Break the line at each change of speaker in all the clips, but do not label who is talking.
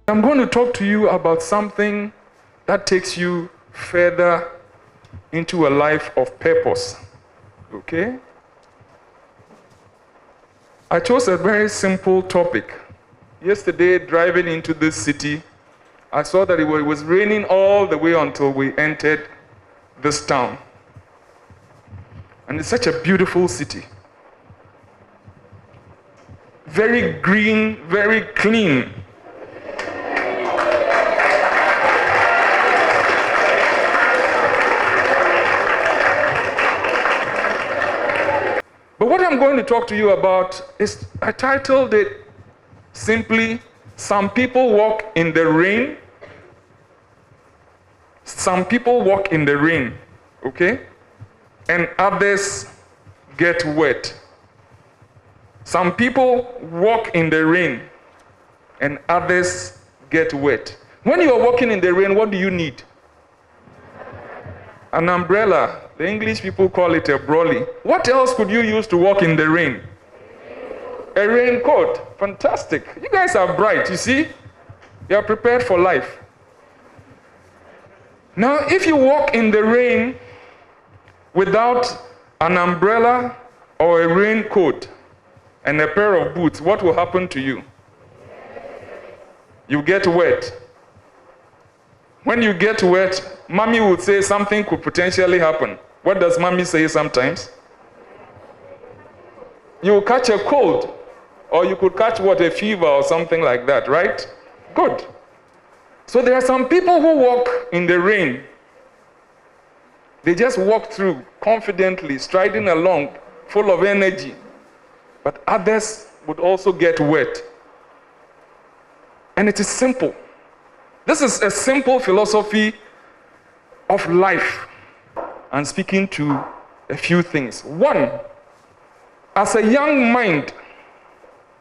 I'm going to talk to you about something that takes you further into a life of purpose. Okay? I chose a very simple topic. Yesterday, driving into this city, I saw that it was raining all the way until we entered this town. And it's such a beautiful city. Very green, very clean. But what I'm going to talk to you about is, I titled it simply, Some People Walk in the Rain. Some people walk in the rain, okay? And others get wet. Some people walk in the rain and others get wet. When you are walking in the rain, what do you need? An umbrella. The English people call it a brolly. What else could you use to walk in the rain? A raincoat. Fantastic. You guys are bright, you see? You are prepared for life. Now, if you walk in the rain without an umbrella or a raincoat and a pair of boots, what will happen to you? You get wet. When you get wet, mommy would say something could potentially happen. What does mommy say sometimes? You will catch a cold, or you could catch a fever or something like that, right? Good. So there are some people who walk in the rain. They just walk through confidently, striding along, full of energy. But others would also get wet. And it is simple. This is a simple philosophy of life. I'm speaking to a few things. One, as a young mind,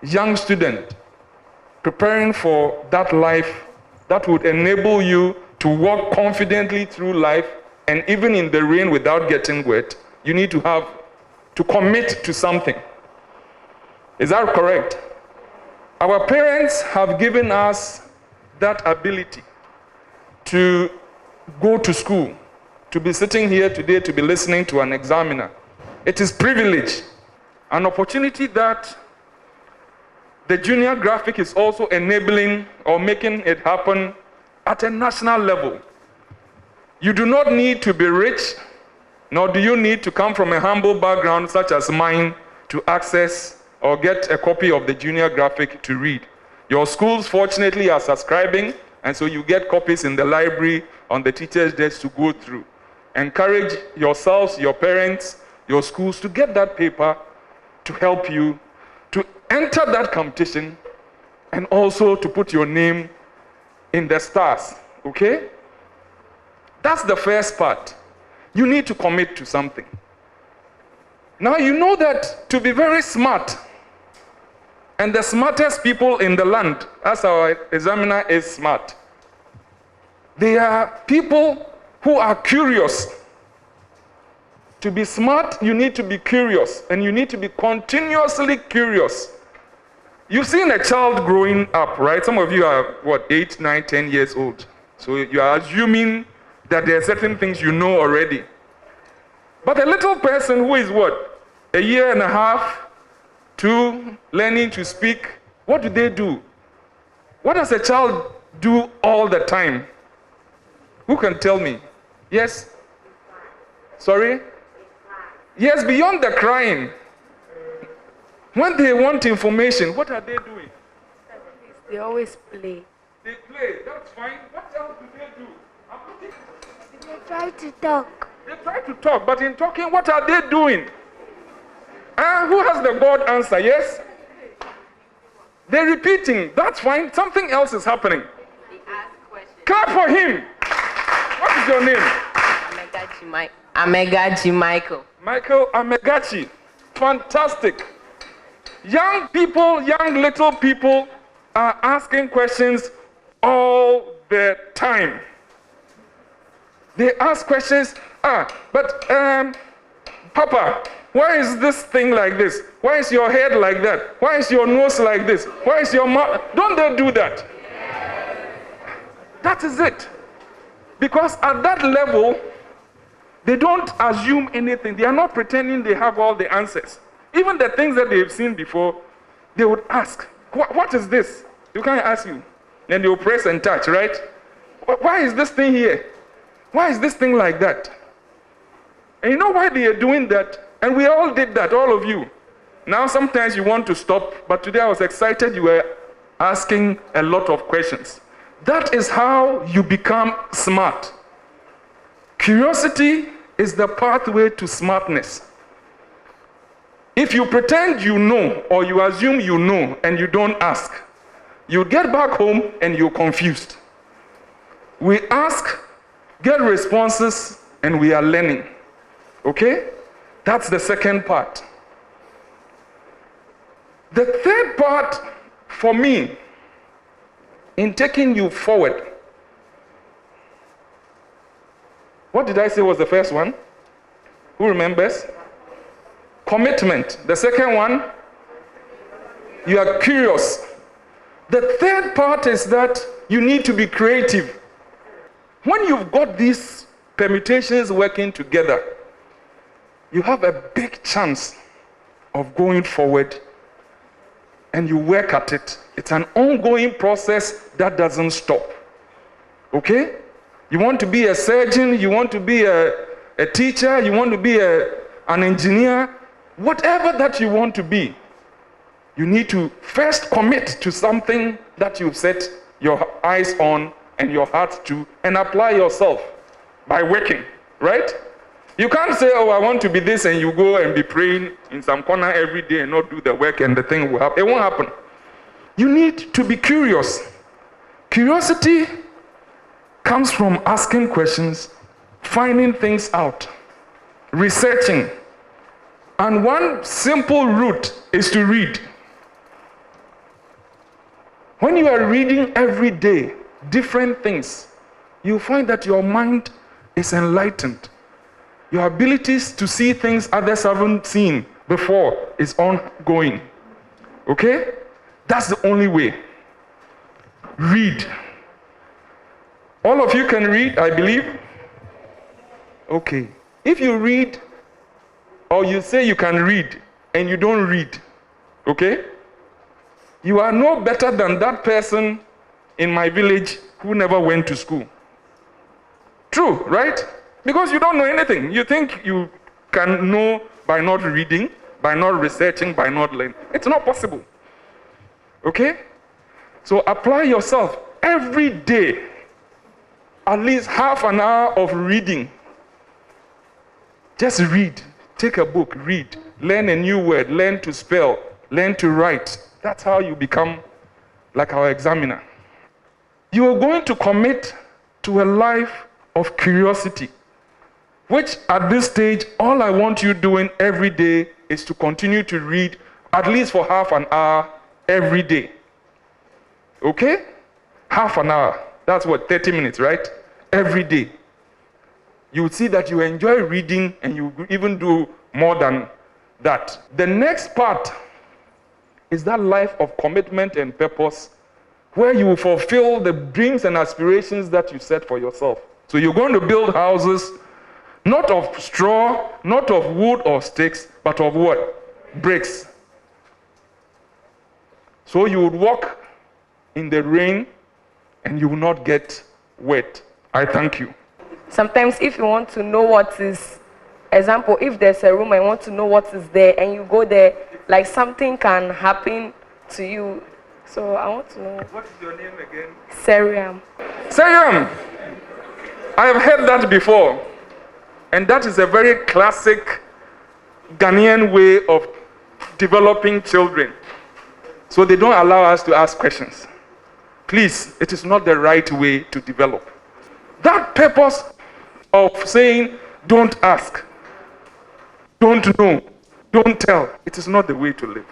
young student, preparing for that life that would enable you to walk confidently through life, and even in the rain without getting wet, you need to commit to something. Is that correct? Our parents have given us that ability to go to school, to be sitting here today, to be listening to an examiner. It is privilege, an opportunity that the junior graphic is also enabling or making it happen at a national level. You do not need to be rich, nor do you need to come from a humble background such as mine to access or get a copy of the junior graphic to read. Your schools, fortunately, are subscribing, and so you get copies in the library on the teacher's desk to go through. Encourage yourselves, your parents, your schools to get that paper to help you to enter that competition and also to put your name in the stars, okay? That's the first part. You need to commit to something. Now you know that to be very smart, and the smartest people in the land, as our examiner is smart, they are people who are curious. To be smart, you need to be curious, and you need to be continuously curious. You've seen a child growing up, right? Some of you are, 8, 9, 10 years old. So you are assuming that there are certain things you know already. But a little person who is a year and a half, 2, learning to speak, what do? What does a child do all the time? Who can tell me? Yes? Sorry? Yes, beyond the crying. When they want information, what are they doing?
They always play.
They play, that's fine. What else do they do?
They try to talk.
They try to talk, but in talking, what are they doing? Who has the God answer? Yes? They're repeating. That's fine. Something else is happening.
They ask questions.
Clap for him. What is your name?
Amegachi Michael.
Michael Amegachi. Fantastic. Young people, young little people are asking questions all the time. They ask questions. Papa, why is this thing like this? Why is your head like that? Why is your nose like this? Why is your mouth? Don't they do that? That is it. Because at that level, they don't assume anything. They are not pretending they have all the answers. Even the things that they've seen before, they would ask, what is this? You can't ask you. Then they will press and touch, right? Why is this thing here? Why is this thing like that? And you know why they are doing that? And we all did that, all of you. Now sometimes you want to stop, but today I was excited you were asking a lot of questions. That is how you become smart. Curiosity is the pathway to smartness. If you pretend you know or you assume you know and you don't ask, you get back home and you're confused. We ask, get responses, and we are learning. Okay? That's the second part. The third part for me in taking you forward. What did I say was the first one? Who remembers? Commitment. The second one, you are curious. The third part is that you need to be creative. When you've got these permutations working together, you have a big chance of going forward, and you work at it. It's an ongoing process that doesn't stop. Okay? You want to be a surgeon, you want to be a teacher, you want to be an engineer, whatever that you want to be, you need to first commit to something that you've set your eyes on and your heart to, and apply yourself by working, right? You can't say, oh, I want to be this, and you go and be praying in some corner every day and not do the work, and the thing will happen. It won't happen. You need to be curious. Curiosity comes from asking questions, finding things out, researching. And one simple route is to read. When you are reading every day different things, you find that your mind is enlightened. Your abilities to see things others haven't seen before is ongoing. Okay? That's the only way. Read. All of you can read, I believe? Okay. If you read, or you say you can read, and you don't read, okay? You are no better than that person in my village who never went to school. True, right? Because you don't know anything. You think you can know by not reading, by not researching, by not learning. It's not possible. Okay? So apply yourself every day, at least half an hour of reading. Just read. Take a book, read. Learn a new word, learn to spell, learn to write. That's how you become like our examiner. You are going to commit to a life of curiosity, which at this stage, all I want you doing every day is to continue to read at least for half an hour every day. Okay? Half an hour. That's what, 30 minutes, right? Every day. You will see that you enjoy reading, and you even do more than that. The next part is that life of commitment and purpose, where you will fulfill the dreams and aspirations that you set for yourself. So you're going to build houses, not of straw, not of wood or sticks, but of what? Bricks. So you would walk in the rain and you will not get wet. I thank you.
Sometimes if you want to know what is, example, if there's a room and you want to know what is there and you go there, like something can happen to you. So I want to know.
What is your name again?
Seriam.
Seriam! I have heard that before. And that is a very classic Ghanaian way of developing children. So they don't allow us to ask questions. Please, it is not the right way to develop. That purpose of saying, don't ask, don't know, don't tell, it is not the way to live.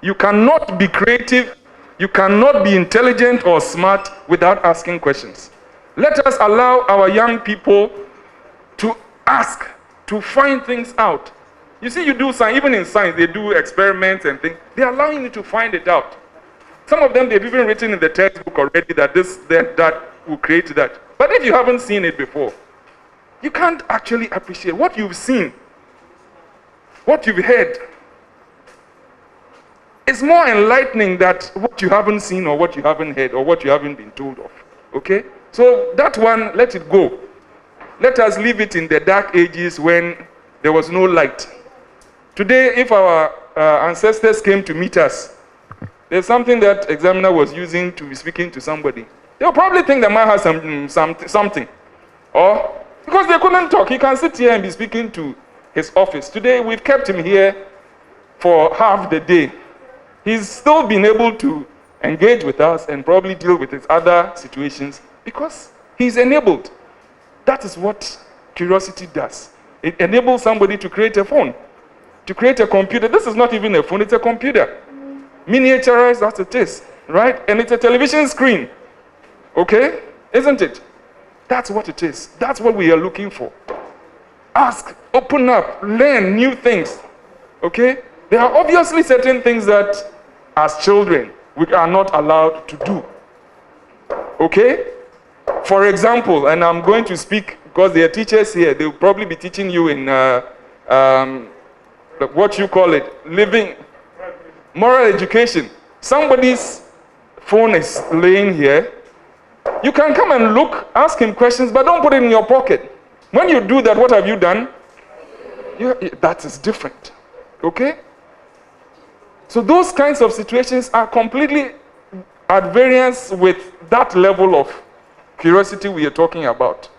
You cannot be creative, you cannot be intelligent or smart without asking questions. Let us allow our young people to ask, to find things out. You see, you do science, even in science, they do experiments and things. They're allowing you to find it out. Some of them, they've even written in the textbook already that will create that. But if you haven't seen it before, you can't actually appreciate what you've seen, what you've heard. It's more enlightening than what you haven't seen or what you haven't heard or what you haven't been told of. Okay? So that one, let it go. Let us leave it in the dark ages when there was no light. Today, if our ancestors came to meet us, there's something that examiner was using to be speaking to somebody. They'll probably think the man has something. Or, because they couldn't talk, he can sit here and be speaking to his office. Today, we've kept him here for half the day. He's still been able to engage with us and probably deal with his other situations because he's enabled. That is what curiosity does. It enables somebody to create a phone, to create a computer. This is not even a phone, it's a computer. Miniaturized as it is, right? And it's a television screen. Okay? Isn't it? That's what it is. That's what we are looking for. Ask, open up, learn new things. Okay? There are obviously certain things that, as children, we are not allowed to do. Okay? For example, and I'm going to speak because there are teachers here, they'll probably be teaching you in what you call it, living moral education. Somebody's phone is laying here. You can come and look, ask him questions, but don't put it in your pocket. When you do that, what have you done? That is different. Okay? So those kinds of situations are completely at variance with that level of curiosity we are talking about.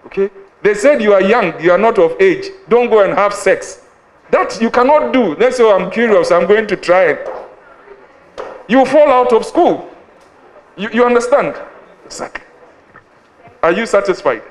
Okay? They said you are young, you are not of age. Don't go and have sex. That you cannot do. Let's say, I'm curious, I'm going to try it. You fall out of school. You understand? Exactly. Are you satisfied?